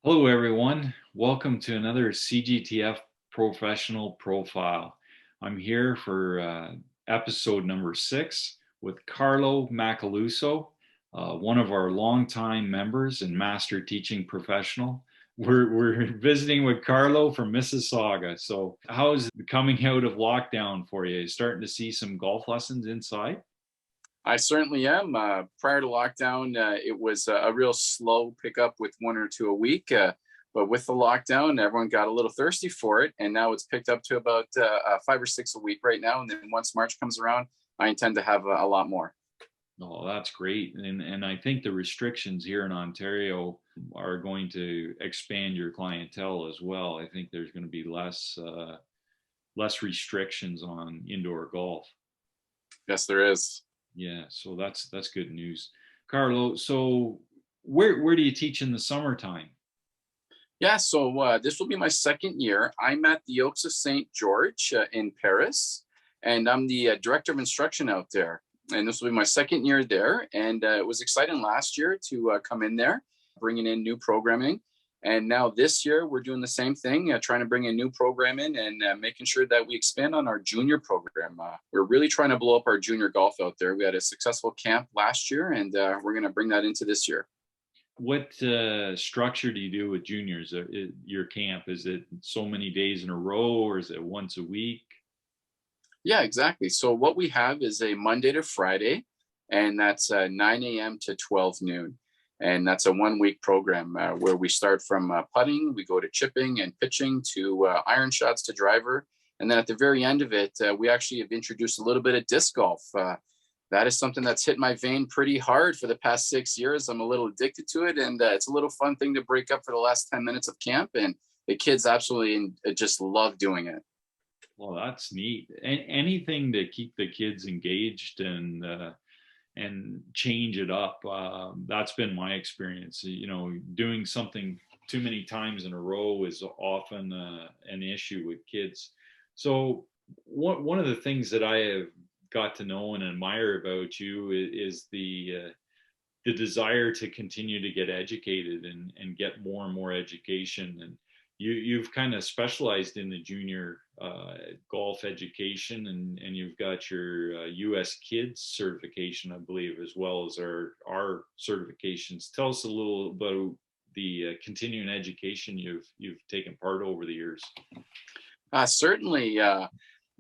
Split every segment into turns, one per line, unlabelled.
Hello, everyone. Welcome to another CGTF Professional Profile. I'm here for episode number 6 with Carlo Macaluso, one of our longtime members and Master Teaching Professional. We're visiting with Carlo from Mississauga. So, how's the coming out of lockdown for you? Starting to see some golf lessons inside?
I certainly am. Prior to lockdown, it was a real slow pickup with one or two a week. But with the lockdown, everyone got a little thirsty for it. And now it's picked up to about 5 or 6 a week right now. And then once March comes around, I intend to have a lot more.
Oh, that's great. And I think the restrictions here in Ontario are going to expand your clientele as well. I think there's going to be less restrictions on indoor golf.
Yes, there is.
Yeah, so that's good news. Carlo, so where do you teach in the summertime?
Yeah, so this will be my second year. I'm at the Oaks of St. George in Paris, and I'm the director of instruction out there. And this will be my second year there. And it was exciting last year to come in there, bringing in new programming. And now this year, we're doing the same thing, trying to bring a new program in and making sure that we expand on our junior program. We're really trying to blow up our junior golf out there. We had a successful camp last year, and we're going to bring that into this year.
What structure do you do with juniors? Your camp, is it so many days in a row or is it once a week?
Yeah, exactly. So what we have is a Monday to Friday, and that's 9 a.m. to 12 noon. And that's a 1 week program where we start from putting, we go to chipping and pitching to iron shots to driver. And then at the very end of it, we actually have introduced a little bit of disc golf. That is something that's hit my vein pretty hard for the past 6 years. I'm a little addicted to it, and it's a little fun thing to break up for the last 10 minutes of camp. And the kids absolutely just love doing it.
Well, that's neat. Anything to keep the kids engaged and change it up. That's been my experience. You know, doing something too many times in a row is often an issue with kids. So one of the things that I have got to know and admire about you is the desire to continue to get educated and get more and more education. And you've kind of specialized in the junior golf education, and you've got your U.S. Kids certification, I believe, as well as our certifications. Tell us a little about the continuing education you've taken part over the years.
Certainly,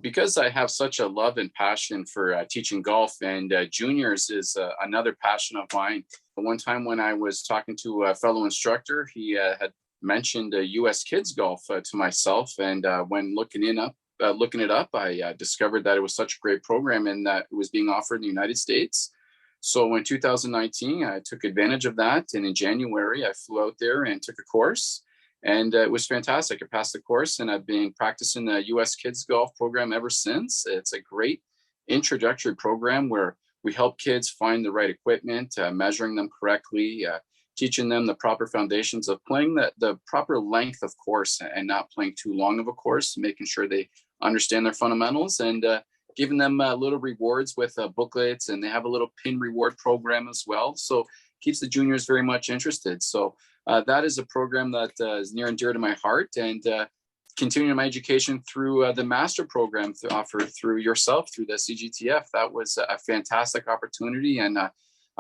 because I have such a love and passion for teaching golf, and juniors is another passion of mine. One time when I was talking to a fellow instructor, he had mentioned U.S. Kids Golf to myself, and when looking it up, I discovered that it was such a great program and that it was being offered in the United States. So in 2019, I took advantage of that, and in January, I flew out there and took a course, and it was fantastic. I passed the course, and I've been practicing the U.S. Kids Golf program ever since. It's a great introductory program where we help kids find the right equipment, measuring them correctly, teaching them the proper foundations of playing the proper length of course and not playing too long of a course, making sure they understand their fundamentals, and giving them little rewards with booklets, and they have a little pin reward program as well. So keeps the juniors very much interested. So that is a program that is near and dear to my heart, and continuing my education through the master program offered through yourself, through the CGTF. That was a fantastic opportunity, and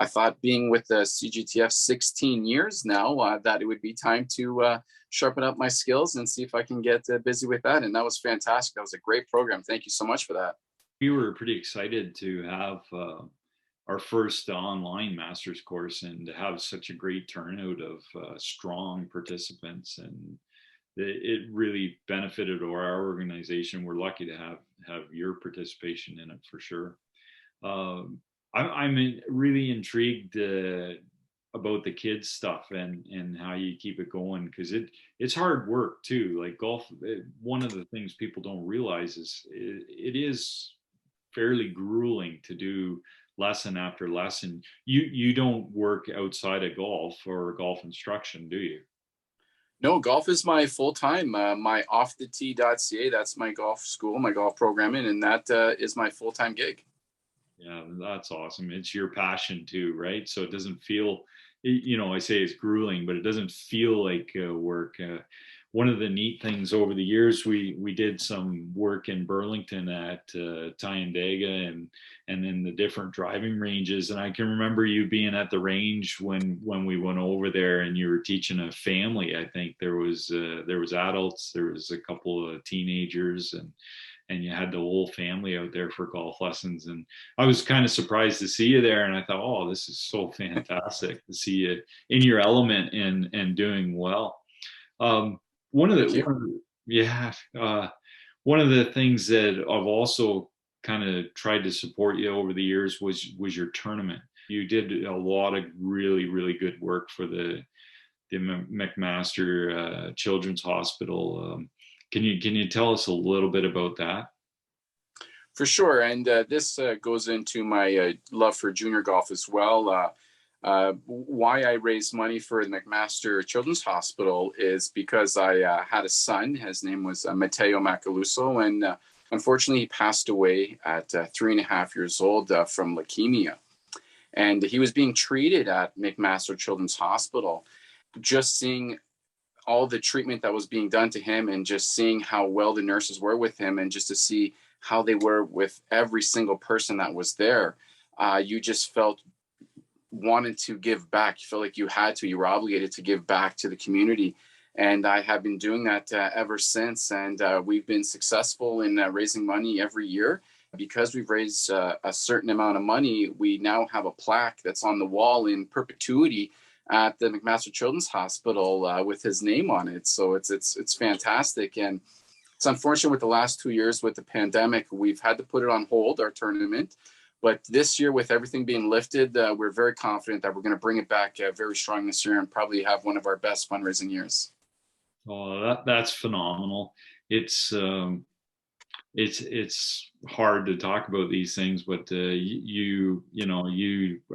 I thought, being with the CGTF 16 years now, that it would be time to sharpen up my skills and see if I can get busy with that. And that was fantastic. That was a great program. Thank you so much for that.
We were pretty excited to have our first online master's course and to have such a great turnout of strong participants, and it really benefited our organization. We're lucky to have your participation in it for sure. I'm really intrigued about the kids stuff and how you keep it going, because it's hard work too. Like golf, one of the things people don't realize is it is fairly grueling to do lesson after lesson. You don't work outside of golf or golf instruction, do you?
No, golf is my full time. My offthetee.ca, that's my golf school, my golf programming, and that is my full time gig.
Yeah, that's awesome. It's your passion too, right? So it doesn't feel I say it's grueling, but it doesn't feel like work. One of the neat things over the years, we did some work in Burlington at Tyandaga and then the different driving ranges. And I can remember you being at the range when we went over there, and you were teaching a family. I think there was adults, there was a couple of teenagers, and you had the whole family out there for golf lessons. And I was kind of surprised to see you there. And I thought, oh, this is so fantastic to see you in your element and doing well. Um, one of
Thank
the,
you.
one of the yeah, one of the things that I've also kind of tried to support you over the years was your tournament. You did a lot of really, really good work for the McMaster Children's Hospital. Can you tell us a little bit about that?
For sure. And this goes into my love for junior golf as well. Why I raised money for the McMaster Children's Hospital is because I had a son. His name was Matteo Macaluso, and unfortunately, he passed away at 3.5 years old from leukemia. And he was being treated at McMaster Children's Hospital. Just seeing all the treatment that was being done to him, and just seeing how well the nurses were with him, and just to see how they were with every single person that was there, you just felt wanted to give back. You felt like you were obligated to give back to the community. And I have been doing that ever since. And we've been successful in raising money every year. Because we've raised a certain amount of money, we now have a plaque that's on the wall in perpetuity at the McMaster Children's Hospital with his name on it. So it's fantastic. And it's unfortunate with the last 2 years with the pandemic, we've had to put it on hold, our tournament. But this year, with everything being lifted, we're very confident that we're going to bring it back very strong this year and probably have one of our best fundraising years.
Oh, that's phenomenal. It's it's hard to talk about these things, but you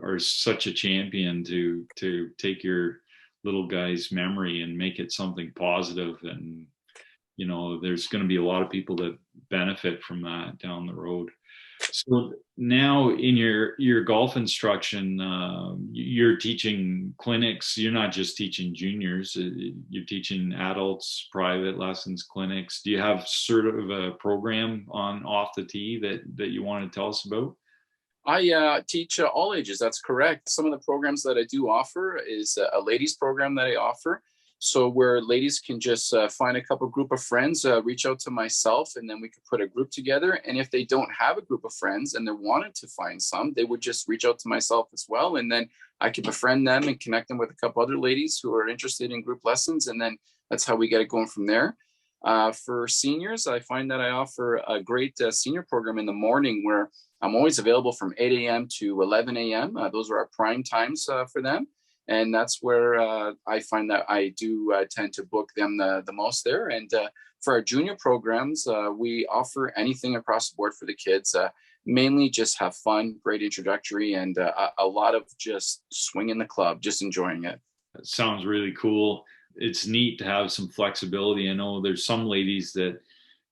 are such a champion to take your little guy's memory and make it something positive. And there's going to be a lot of people that benefit from that down the road. So now in your golf instruction, you're teaching clinics. You're not just teaching juniors. You're teaching adults, private lessons, clinics. Do you have sort of a program on off the tee that you want to tell us about?
I teach all ages. That's correct. Some of the programs that I do offer is a ladies program that I offer. So where ladies can just find a couple group of friends, reach out to myself, and then we could put a group together. And if they don't have a group of friends and they're wanting to find some, they would just reach out to myself as well. And then I can befriend them and connect them with a couple other ladies who are interested in group lessons. And then that's how we get it going from there. For seniors, I find that I offer a great senior program in the morning where I'm always available from 8 a.m. to 11 a.m. Those are our prime times for them. And that's where I find that I do tend to book them the most there. And for our junior programs, we offer anything across the board for the kids. Mainly just have fun, great introductory, and a lot of just swinging the club, just enjoying it.
It sounds really cool. It's neat to have some flexibility. I know there's some ladies that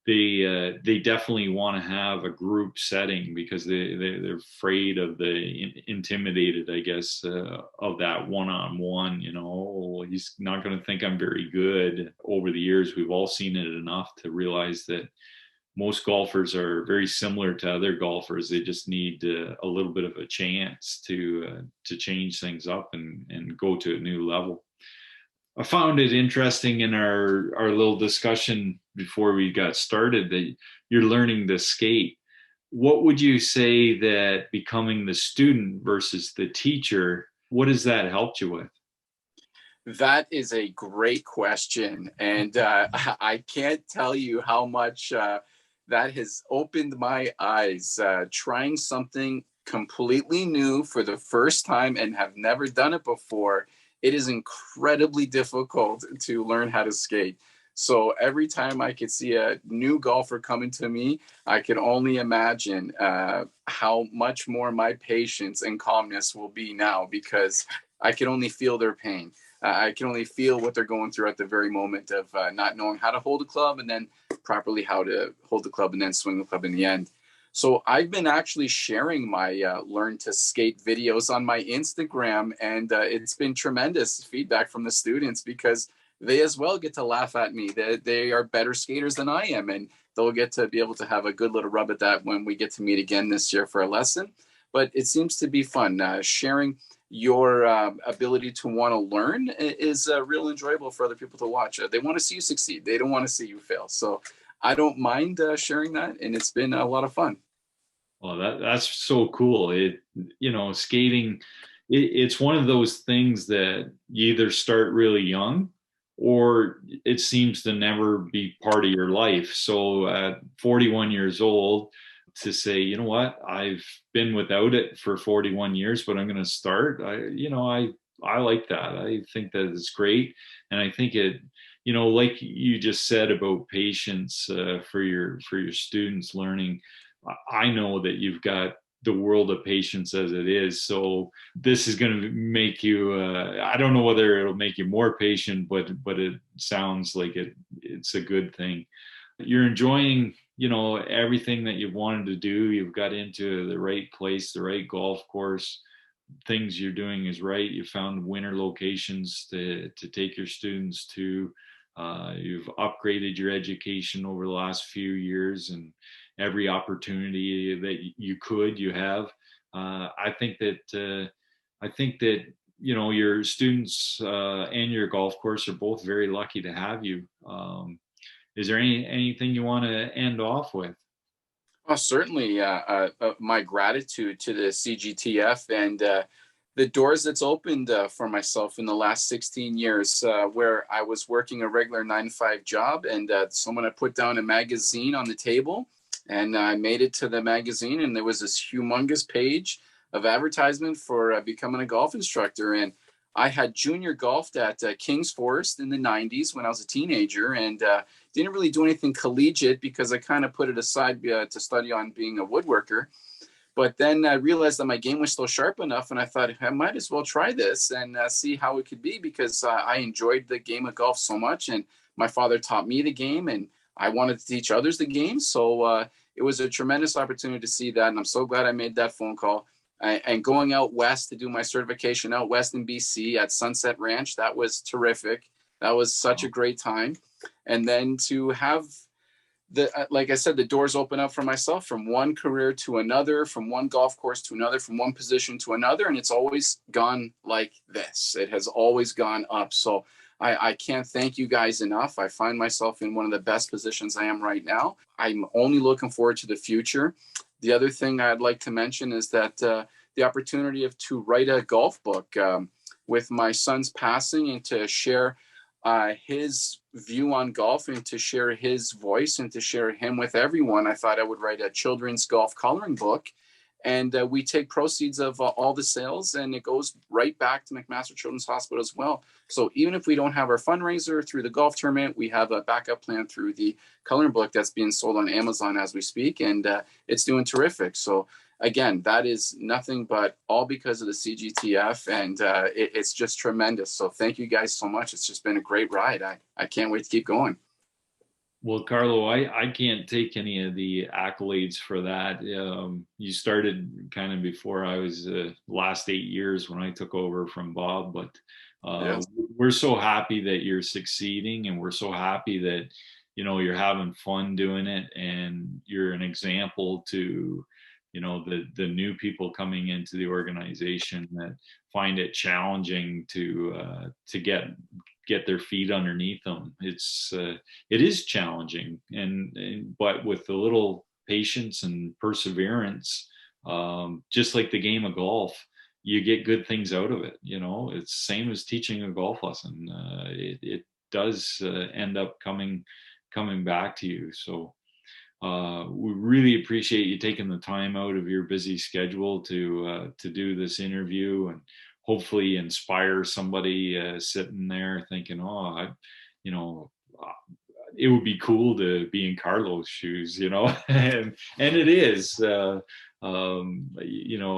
they definitely want to have a group setting because they're afraid of the intimidated, I guess, of that one-on-one. Oh, he's not going to think I'm very good. Over the years, we've all seen it enough to realize that most golfers are very similar to other golfers. They just need a little bit of a chance to change things up and go to a new level. I found it interesting in our little discussion before we got started that you're learning to skate. What would you say that becoming the student versus the teacher, what has that helped you with?
That is a great question. And I can't tell you how much that has opened my eyes. Trying something completely new for the first time and have never done it before, it is incredibly difficult to learn how to skate. So every time I could see a new golfer coming to me, I could only imagine how much more my patience and calmness will be now, because I can only feel their pain. I can only feel what they're going through at the very moment of not knowing how to hold a club, and then properly how to hold the club and then swing the club in the end. So I've been actually sharing my learn to skate videos on my Instagram, and it's been tremendous feedback from the students because they as well get to laugh at me. They are better skaters than I am, and they'll get to be able to have a good little rub at that when we get to meet again this year for a lesson. But it seems to be fun. Sharing your ability to want to learn is real enjoyable for other people to watch. They want to see you succeed. They don't want to see you fail. So I don't mind sharing that, and it's been a lot of fun.
Well, that's so cool. Skating, it's one of those things that you either start really young or it seems to never be part of your life. So at 41 years old, to say, you know what, I've been without it for 41 years, but I'm going to start. I like that. I think that it's great, and I think it. Like you just said about patience for your students learning. I know that you've got the world of patience as it is. So this is going to make you, I don't know whether it'll make you more patient, but it sounds like it's a good thing. You're enjoying, everything that you've wanted to do. You've got into the right place, the right golf course. Things you're doing is right. You found winter locations to take your students to. You've upgraded your education over the last few years, and every opportunity that you have. I think that your students and your golf course are both very lucky to have you. Is there anything you want to end off with?
Oh, certainly. My gratitude to the CGTF and the doors that's opened for myself in the last 16 years, where I was working a regular 9 to 5 job, and someone had put down a magazine on the table, and I made it to the magazine, and there was this humongous page of advertisement for becoming a golf instructor. And I had junior golfed at Kings Forest in the 90s when I was a teenager, and didn't really do anything collegiate because I kind of put it aside to study on being a woodworker. But then I realized that my game was still sharp enough, and I thought I might as well try this and see how it could be because I enjoyed the game of golf so much, and my father taught me the game, and I wanted to teach others the game. So it was a tremendous opportunity to see that, and I'm so glad I made that phone call. And going out west to do my certification out west in BC at Sunset Ranch, that was terrific. That was such a great time. And then to have like I said, the doors open up for myself from one career to another, from one golf course to another, from one position to another. And it's always gone like this. It has always gone up. So I can't thank you guys enough. I find myself in one of the best positions I am right now. I'm only looking forward to the future. The other thing I'd like to mention is that the opportunity to write a golf book with my son's passing and to share his view on golf and to share his voice and to share him with everyone. I thought I would write a children's golf coloring book. And we take proceeds of all the sales and it goes right back to McMaster Children's Hospital as well. So even if we don't have our fundraiser through the golf tournament, we have a backup plan through the coloring book that's being sold on Amazon as we speak. And it's doing terrific. So again, that is nothing but all because of the CGTF, and it's just tremendous. So thank you guys so much. It's just been a great ride. I can't wait to keep going.
Well, Carlo, I can't take any of the accolades for that. You started kind of before I was last 8 years when I took over from Bob, but
Yes.
we're so happy that you're succeeding, and we're so happy that you're having fun doing it, and you're an example to the new people coming into the organization that find it challenging to get their feet underneath them. It is challenging, and but with a little patience and perseverance, just like the game of golf, you get good things out of it. It's same as teaching a golf lesson. It does end up coming back to you. So we really appreciate you taking the time out of your busy schedule to do this interview, and hopefully inspire somebody sitting there thinking, "Oh, you know, uh, it would be cool to be in Carlo's shoes," and it is,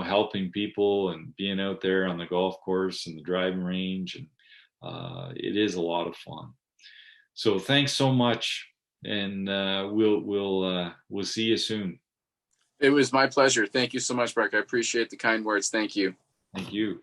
helping people and being out there on the golf course and the driving range, and it is a lot of fun. So thanks so much, and we'll see you soon.
It was my pleasure. Thank you so much, Mark. I appreciate the kind words. Thank you.
Thank you.